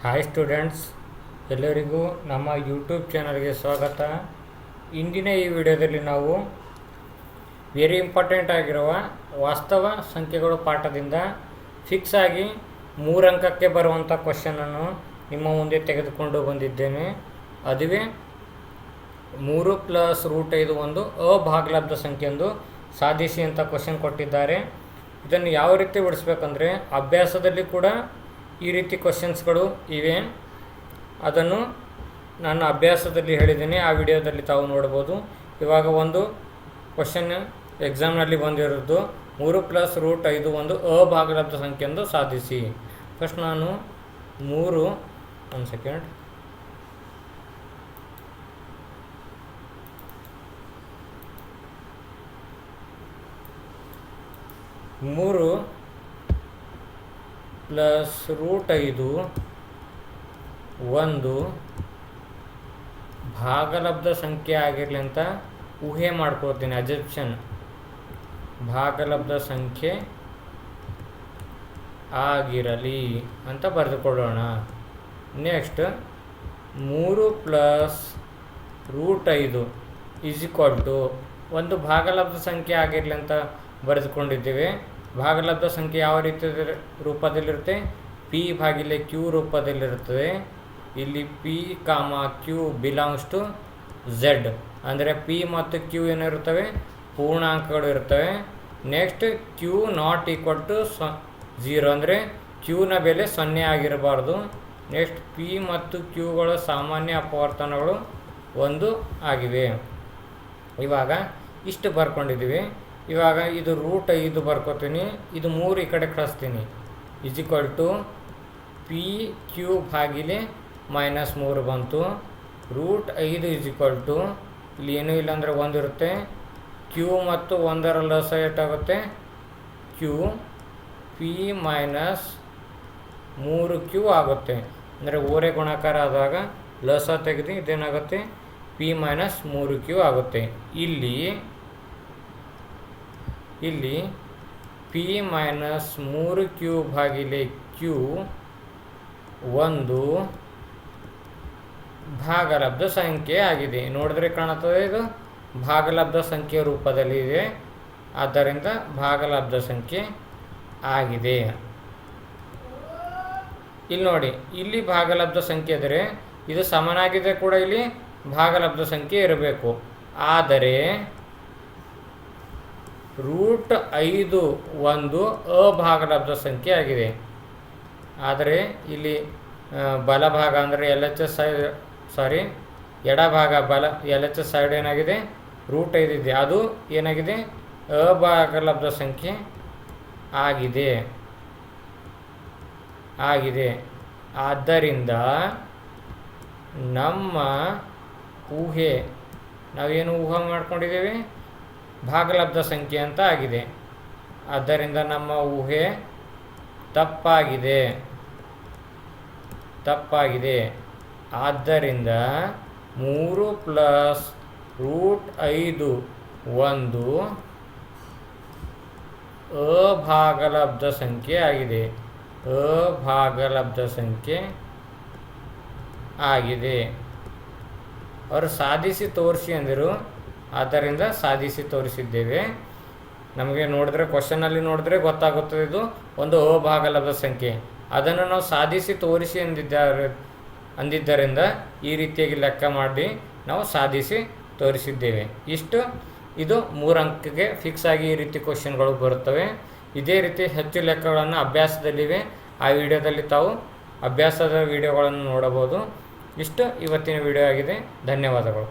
Hi students, ಎಲ್ಲರಿಗೂ ನಮ್ಮ YouTube ಚಾನಲ್ಗೆ ಸ್ವಾಗತ. ಇಂದಿನ ಈ ವಿಡಿಯೋದಲ್ಲಿ ನಾವು ವೆರಿ ಇಂಪಾರ್ಟೆಂಟ್ ಆಗಿರುವ ವಾಸ್ತವ ಸಂಖ್ಯೆಗಳು ಪಾಠದಿಂದ ಫಿಕ್ಸ್ ಆಗಿ 3 ಅಂಕಕ್ಕೆ ಬರುವಂಥ ಕ್ವಶನನ್ನು ನಿಮ್ಮ ಮುಂದೆ ತೆಗೆದುಕೊಂಡು ಬಂದಿದ್ದೇನೆ. ಅದುವೇ 3 + √5 ಒಂದು ಅಭಾಗಲಬ್ಧ ಸಂಖ್ಯೆ ಎಂದು ಸಾಧಿಸಿ ಅಂತ ಕ್ವಶನ್ ಕೊಟ್ಟಿದ್ದಾರೆ. ಇದನ್ನು ಯಾವ ರೀತಿ ಬಿಡಿಸ್ಬೇಕಂದ್ರೆ, ಅಭ್ಯಾಸದಲ್ಲಿ ಕೂಡ ಈ ರೀತಿ ಕ್ವಶನ್ಸ್ಗಳು ಇವೆ. ಅದನ್ನು ನಾನು ಅಭ್ಯಾಸದಲ್ಲಿ ಹೇಳಿದ್ದೀನಿ, ಆ ವಿಡಿಯೋದಲ್ಲಿ ತಾವು ನೋಡ್ಬೋದು. ಇವಾಗ ಒಂದು ಕ್ವಶನ್ ಎಕ್ಸಾಮ್ನಲ್ಲಿ ಬಂದಿರೋದು 3 + √5 ಒಂದು ಅಭಾಗಲಬ್ಧ ಸಂಖ್ಯೆ ಎಂದು ಸಾಧಿಸಿ. ಫಸ್ಟ್ ನಾನು 3 + √5 ಒಂದು ಭಾಗಲಬ್ಧ ಸಂಖ್ಯೆ ಆಗಿರಲಿ ಅಂತ ಊಹೆ ಮಾಡ್ಕೊಳ್ತೀನಿ. ಅಜೆಪ್ಷನ್ ಭಾಗಲಬ್ಧ ಸಂಖ್ಯೆ ಆಗಿರಲಿ ಅಂತ ಬರೆದುಕೊಳ್ಳೋಣ. ನೆಕ್ಸ್ಟ್ 3 + √5 = ಒಂದು ಭಾಗಲಬ್ಧ ಸಂಖ್ಯೆ ಆಗಿರಲಿ ಅಂತ ಬರೆದುಕೊಂಡಿದ್ದೇವೆ. ಭಾಗಲಬ್ಧ ಸಂಖ್ಯೆ ಯಾವ ರೀತಿ ರೂಪದಲ್ಲಿರುತ್ತೆ? P/Q ರೂಪದಲ್ಲಿರುತ್ತದೆ. ಇಲ್ಲಿ P, Q belongs to Z, ಅಂದರೆ P ಮತ್ತು Q ಏನಿರುತ್ತವೆ? ಪೂರ್ಣಾಂಕಗಳು ಇರ್ತವೆ. ನೆಕ್ಸ್ಟ್ Q ≠ 0, ಅಂದರೆ Qನ ಬೆಲೆ 0 ಆಗಿರಬಾರ್ದು. ನೆಕ್ಸ್ಟ್ P ಮತ್ತು Qಗಳ ಸಾಮಾನ್ಯ ಅಪವರ್ತನಗಳು 1 ಆಗಿವೆ. ಇವಾಗ ಇಷ್ಟು ಬರ್ಕೊಂಡಿದ್ದೀವಿ. ಇವಾಗ ಇದು √5 ಬರ್ಕೋತೀನಿ, ಇದು 3 ಈ ಕಡೆ ಕಳಿಸ್ತೀನಿ. = PQ/- 3 ಬಂತು. √5 ಇಲ್ಲಿ ಏನೂ ಇಲ್ಲ ಅಂದರೆ 1 ಇರುತ್ತೆ. Q ಮತ್ತು 1ರ ಲಸ ಎಷ್ಟಾಗುತ್ತೆ? Q P - 3Q ಆಗುತ್ತೆ. ಅಂದರೆ ಓರೆ ಗುಣಾಕಾರ ಆದಾಗ ಲಸ ತೆಗೆದು ಇದೇನಾಗುತ್ತೆ? P - 3Q ಆಗುತ್ತೆ. ಇಲ್ಲಿ P - 3Q/Q ಒಂದು ಭಾಗಲಬ್ಧ ಸಂಖ್ಯೆ ಆಗಿದೆ. ನೋಡಿದ್ರೆ ಕಾಣುತ್ತದೆ, ಇದು ಭಾಗಲಬ್ಧ ಸಂಖ್ಯೆ ರೂಪದಲ್ಲಿ ಇದೆ. ಆದ್ದರಿಂದ ಭಾಗಲಬ್ಧ ಸಂಖ್ಯೆ ಆಗಿದೆ. ಇಲ್ಲಿ ನೋಡಿ, ಇಲ್ಲಿ ಭಾಗಲಬ್ಧ ಸಂಖ್ಯೆ ಇದ್ದರೆ ಇದು ಸಮನಾಗಿದೆ ಕೂಡ, ಇಲ್ಲಿ ಭಾಗಲಬ್ಧ ಸಂಖ್ಯೆ ಇರಬೇಕು. ಆದರೆ √5 ಒಂದು ಅಭಾಗಲಬ್ಧ ಸಂಖ್ಯೆ ಆಗಿದೆ. ಆದರೆ ಇಲ್ಲಿ ಬಲಭಾಗ ಅಂದರೆ ಎಡಭಾಗ LHS ಸೈಡ್ ಏನಾಗಿದೆ? √5 ಇದೆ. ಅದು ಏನಾಗಿದೆ? ಅಭಾಗಲಬ್ಧ ಸಂಖ್ಯೆ ಆಗಿದೆ. ಆದ್ದರಿಂದ ನಮ್ಮ ಊಹೆ, ನಾವೇನು ಊಹೆ ಮಾಡ್ಕೊಂಡಿದ್ದೇವೆ? ಭಾಗಲಬ್ಧ ಸಂಖ್ಯೆ ಅಂತ ಆಗಿದೆ. ಆದ್ದರಿಂದ ನಮ್ಮ ಊಹೆ ತಪ್ಪಾಗಿದೆ. ಆದ್ದರಿಂದ 3 + √5 ಒಂದು ಅಭಾಗಲಬ್ಧ ಸಂಖ್ಯೆ ಆಗಿದೆ. ಅವರು ಸಾಧಿಸಿ ತೋರಿಸಿ ಅಂದರು, ಆದ್ದರಿಂದ ಸಾಧಿಸಿ ತೋರಿಸಿದ್ದೇವೆ. ನಮಗೆ ನೋಡಿದ್ರೆ ಕ್ವಶನಲ್ಲಿ ನೋಡಿದ್ರೆ ಗೊತ್ತಾಗುತ್ತದೆ, ಇದು ಒಂದು ಅಭಾಗಲಬ್ಧ ಸಂಖ್ಯೆ. ಅದನ್ನು ನಾವು ಸಾಧಿಸಿ ತೋರಿಸಿ ಅಂದಿದ್ದರಿಂದ ಈ ರೀತಿಯಾಗಿ ಲೆಕ್ಕ ಮಾಡಿ ನಾವು ಸಾಧಿಸಿ ತೋರಿಸಿದ್ದೇವೆ. ಇದು 3 ಅಂಕಕ್ಕೆ ಫಿಕ್ಸ್ ಆಗಿ ಈ ರೀತಿ ಕ್ವಶನ್ಗಳು ಬರುತ್ತವೆ. ಇದೇ ರೀತಿ ಹೆಚ್ಚು ಲೆಕ್ಕಗಳನ್ನು ಅಭ್ಯಾಸದಲ್ಲಿವೆ. ಆ ವಿಡಿಯೋದಲ್ಲಿ ತಾವು ಅಭ್ಯಾಸದ ವಿಡಿಯೋಗಳನ್ನು ನೋಡಬಹುದು. ಇವತ್ತಿನ ವಿಡಿಯೋ ಆಗಿದೆ. ಧನ್ಯವಾದಗಳು.